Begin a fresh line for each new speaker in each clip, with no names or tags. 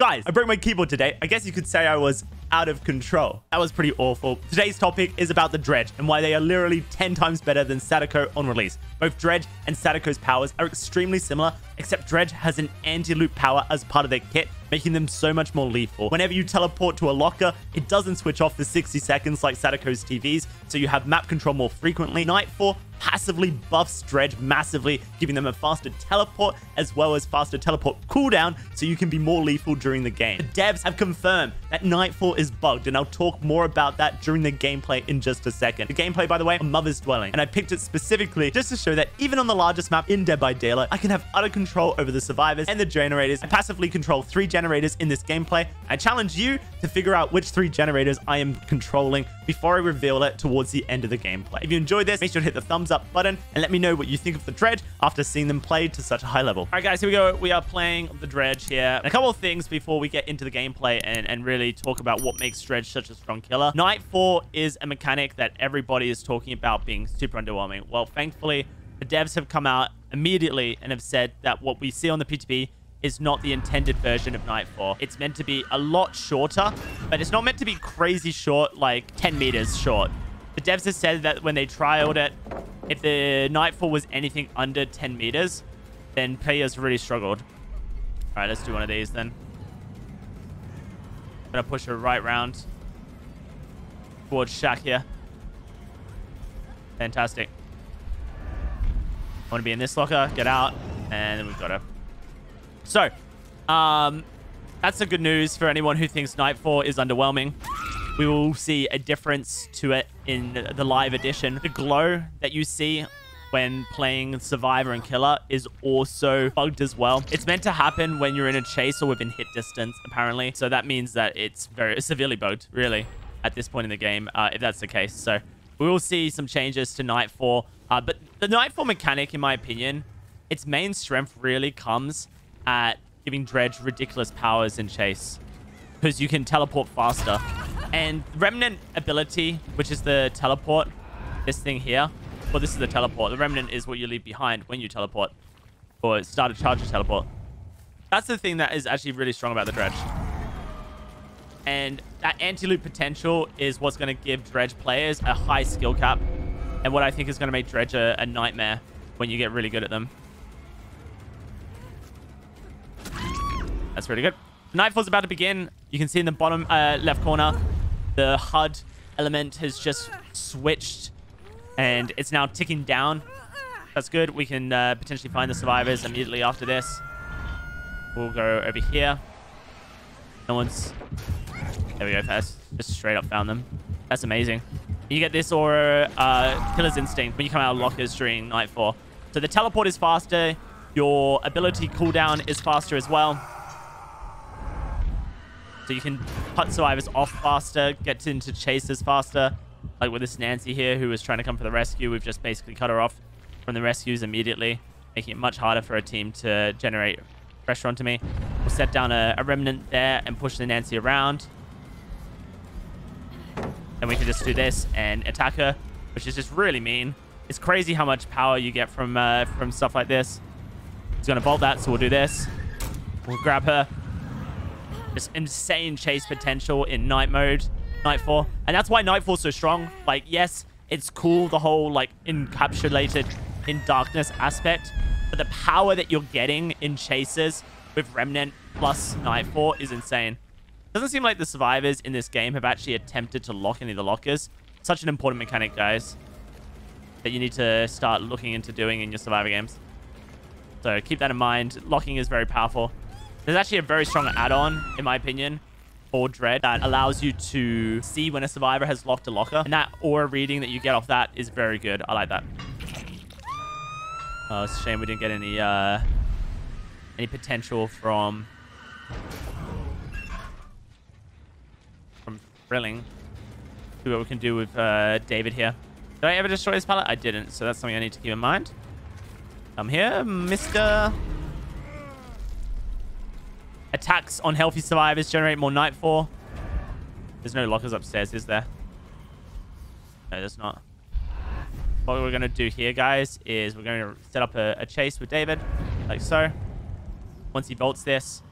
Guys, I broke my keyboard today. I guess you could say I was out of control. That was pretty awful. Today's topic is about the Dredge and why they are literally 10 times better than Sadako on release. Both Dredge and Sadako's powers are extremely similar, except Dredge has an anti-loop power as part of their kit, making them so much more lethal. Whenever you teleport to a locker, it doesn't switch off for 60 seconds like Sadako's TVs, so you have map control more frequently. Nightfall passively buffs Dredge massively, giving them a faster teleport as well as faster teleport cooldown, so you can be more lethal during the game. The devs have confirmed that Nightfall is bugged, and I'll talk more about that during the gameplay in just a second. The gameplay, by the way, on Mother's Dwelling, and I picked it specifically just to show that even on the largest map in Dead by Daylight, I can have utter control over the survivors and the generators. I passively control 3 generators in this gameplay. I challenge you to figure out which 3 generators I am controlling before I reveal it towards the end of the gameplay. If you enjoyed this, make sure to hit the thumbs up button and let me know what you think of the Dredge after seeing them play to such a high level. All right, guys, here we go. We are playing the Dredge here. And a couple of things before we get into the gameplay and really talk about what makes Dredge such a strong killer. Nightfall is a mechanic that everybody is talking about being super underwhelming. Well, thankfully, the devs have come out immediately and have said that what we see on the PTB is not the intended version of Nightfall. It's meant to be a lot shorter, but it's not meant to be crazy short, like 10 meters short. The devs have said that when they trialed it, if the Nightfall was anything under 10 meters, then players really struggled. All right, let's do one of these then. I'm gonna push her right round towards Shaq here. Fantastic. I want to be in this locker, get out, and then we've got her. So, that's the good news for anyone who thinks Nightfall is underwhelming. We will see a difference to it in the live edition. The glow that you see when playing Survivor and Killer is also bugged as well. It's meant to happen when you're in a chase or within hit distance, apparently. So that means that it's very severely bugged, really, at this point in the game, if that's the case. So we will see some changes to Nightfall. But the Nightfall mechanic, in my opinion, its main strength really comes at giving Dredge ridiculous powers in chase, because you can teleport faster. And Remnant ability, which is the teleport, this thing here, well, this is the teleport. The Remnant is what you leave behind when you teleport, or start a charge to teleport. That's the thing that is actually really strong about the Dredge. And that anti-loop potential is what's going to give Dredge players a high skill cap, and what I think is going to make Dredge a nightmare when you get really good at them. That's really good. Nightfall's about to begin. You can see in the bottom left corner, the HUD element has just switched, and it's now ticking down. That's good. We can potentially find the survivors immediately after this. We'll go over here. No one's... There we go, fast. Just straight up found them. That's amazing. You get this aura, Killer's Instinct, when you come out of lockers during Nightfall. So the teleport is faster. Your ability cooldown is faster as well. So you can cut survivors off faster, get into chases faster. Like with this Nancy here, who was trying to come for the rescue. We've just basically cut her off from the rescues immediately, making it much harder for a team to generate pressure onto me. We'll set down a Remnant there and push the Nancy around. And we can just do this and attack her, which is just really mean. It's crazy how much power you get from stuff like this. He's going to bolt that, so we'll do this. We'll grab her. Just insane chase potential in night mode, Nightfall. And that's why Nightfall's so strong. Like, yes, it's cool, the whole, like, encapsulated in darkness aspect. But the power that you're getting in chases with Remnant plus Nightfall is insane. Doesn't seem like the survivors in this game have actually attempted to lock any of the lockers. Such an important mechanic, guys, that you need to start looking into doing in your Survivor games. So keep that in mind. Locking is very powerful. There's actually a very strong add-on, in my opinion, for Dredge that allows you to see when a survivor has locked a locker. And that aura reading that you get off that is very good. I like that. Oh, it's a shame we didn't get any potential from Thrilling. See what we can do with David here. Did I ever destroy his pallet? I didn't, so that's something I need to keep in mind. Come here, Mr. Attacks on healthy survivors generate more Nightfall. There's no lockers upstairs, is there? No, there's not. What we're going to do here, guys, is we're going to set up a chase with David, like so. Once he bolts this,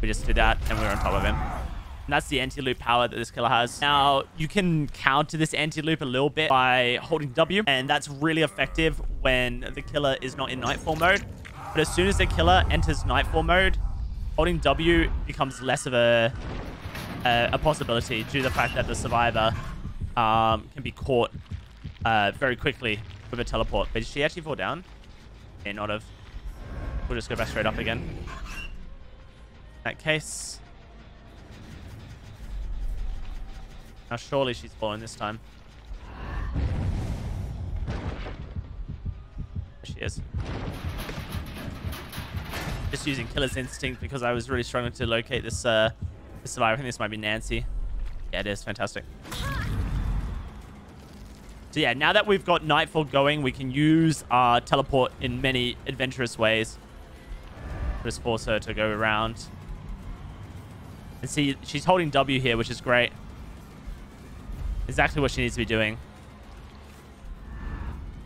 We just did that, and we were on top of him. And that's the anti-loop power that this killer has. Now, you can counter this anti-loop a little bit by holding W, and that's really effective when the killer is not in Nightfall mode. But as soon as the killer enters Nightfall mode, holding W becomes less of a possibility due to the fact that the survivor can be caught very quickly with a teleport. But did she actually fall down? Yeah, not have. We'll just go back straight up again. In that case. Now surely she's fallen this time. There she is. Just using Killer's Instinct because I was really struggling to locate this survivor. I think this might be Nancy. Yeah, it is. Fantastic. So yeah, now that we've got Nightfall going, we can use our teleport in many adventurous ways. Just force her to go around. And see, she's holding W here, which is great. Exactly what she needs to be doing.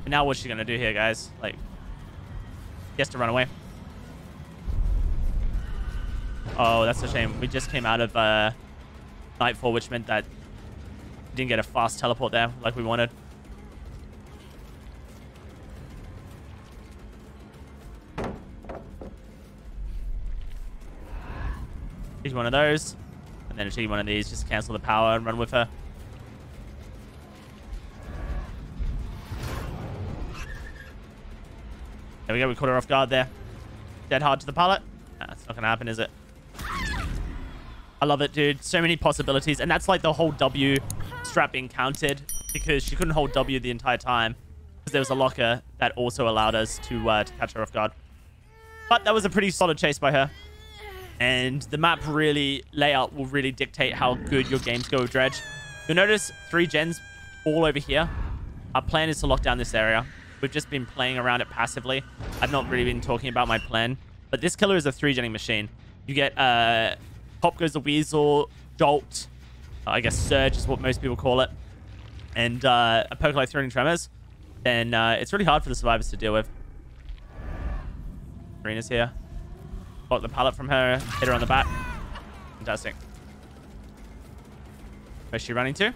But now what's she going to do here, guys? Like, she has to run away. Oh, that's a shame. We just came out of Nightfall, which meant that we didn't get a fast teleport there like we wanted. She's one of those. And then she one of these. Just cancel the power and run with her. There we go. We caught her off guard there. Dead hard to the pallet. Nah, it's not going to happen, is it? I love it, dude. So many possibilities. And that's like the whole W strap being counted because she couldn't hold W the entire time because there was a locker that also allowed us to catch her off guard. But that was a pretty solid chase by her. And the map layout will really dictate how good your games go with Dredge. You'll notice 3 gens all over here. Our plan is to lock down this area. We've just been playing around it passively. I've not really been talking about my plan. But this killer is a 3-genning machine. You get Pop Goes the Weasel, Jolt, I guess Surge is what most people call it, and a poke like Throwing Tremors. Then it's really hard for the survivors to deal with. Serena's here. Block the pallet from her. Hit her on the back. Fantastic. Where's she running to?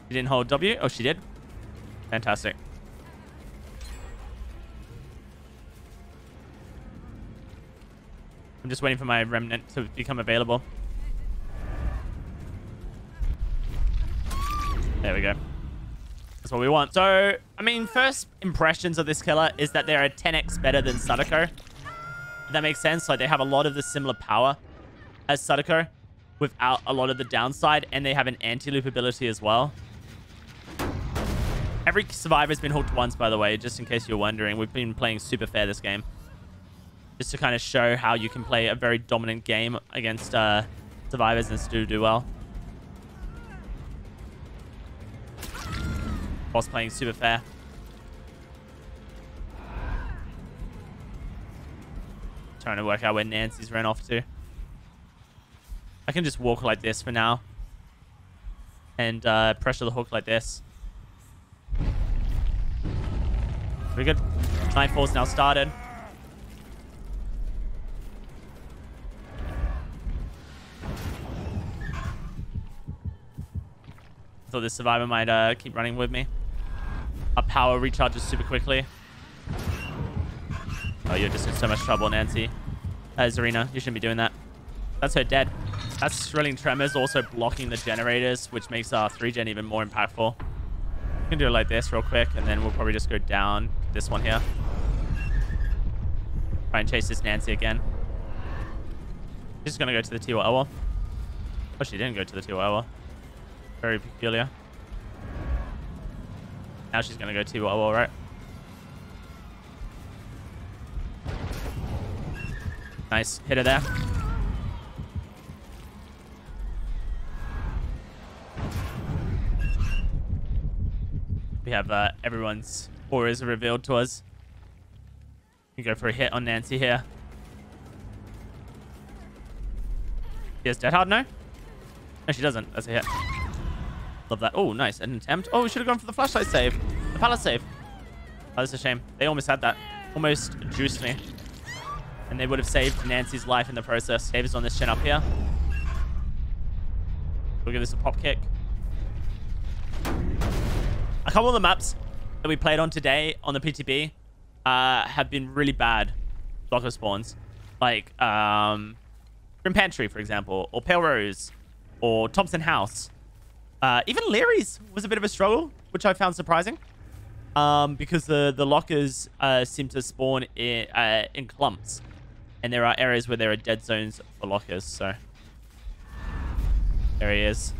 She didn't hold W. Oh, she did. Fantastic. I'm just waiting for my remnant to become available. There we go. That's what we want. So, I mean, first impressions of this killer is that they're a 10x better than Sadako. If that makes sense. Like, they have a lot of the similar power as Sadako without a lot of the downside, and they have an anti-loop ability as well. Every survivor's been hooked once, by the way, just in case you're wondering. We've been playing super fair this game. Just to kind of show how you can play a very dominant game against survivors and still do well. Whilst playing super fair. Trying to work out where Nancy's ran off to. I can just walk like this for now. And pressure the hook like this. Pretty good. Nightfall's now started. Thought this survivor might keep running with me. Our power recharges super quickly. Oh, you're just in so much trouble, Nancy. Zarina, you shouldn't be doing that. That's her dead. That's Thrilling Tremors also blocking the generators, which makes our 3-gen even more impactful. We can do it like this real quick, and then we'll probably just go down this one here. Try and chase this Nancy again. She's just going to go to the T-Wall wall. Oh, she didn't go to the T-Wall wall. Very peculiar. Now she's going to go T-Wall wall, right? Nice. Hit her there. We have everyone's auras revealed to us. We go for a hit on Nancy here. She has Dead Hard, no? No, she doesn't. That's a hit. Love that. Oh, nice. An attempt. Oh, we should have gone for the flashlight save. The pallet save. Oh, that's a shame. They almost had that. Almost juiced me. And they would have saved Nancy's life in the process. David's on this chin up here. We'll give this a pop kick. A couple of the maps that we played on today on the PTB have been really bad locker spawns. Like Grim Pantry, for example, or Pale Rose, or Thompson House. Even Leary's was a bit of a struggle, which I found surprising. Because the lockers seem to spawn in clumps. And there are areas where there are dead zones for lockers, so... There he is.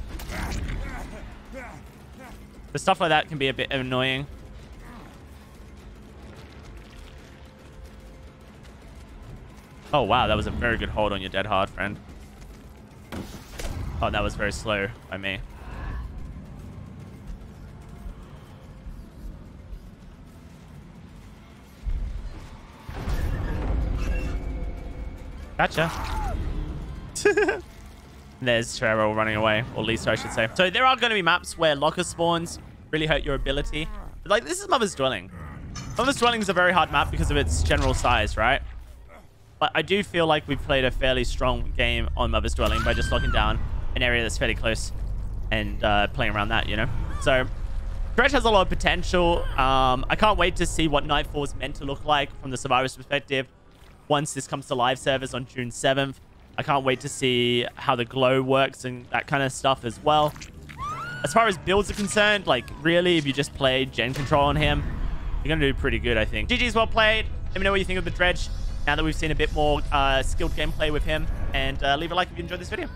But stuff like that can be a bit annoying. Oh, wow, that was a very good hold on your dead hard, friend. Oh, that was very slow by me. Gotcha. There's Trevor running away, or Lisa, I should say. So there are going to be maps where locker spawns really hurt your ability. But, like, this is Mother's Dwelling. Mother's Dwelling is a very hard map because of its general size, right? But I do feel like we've played a fairly strong game on Mother's Dwelling by just locking down an area that's fairly close and playing around that, you know? So Dredge has a lot of potential. I can't wait to see what Nightfall is meant to look like from the Survivor's perspective once this comes to live servers on June 7th. I can't wait to see how the glow works and that kind of stuff as well. As far as builds are concerned, like, really, if you just play gen control on him, you're going to do pretty good, I think. GG's well played. Let me know what you think of the Dredge now that we've seen a bit more skilled gameplay with him. And leave a like if you enjoyed this video.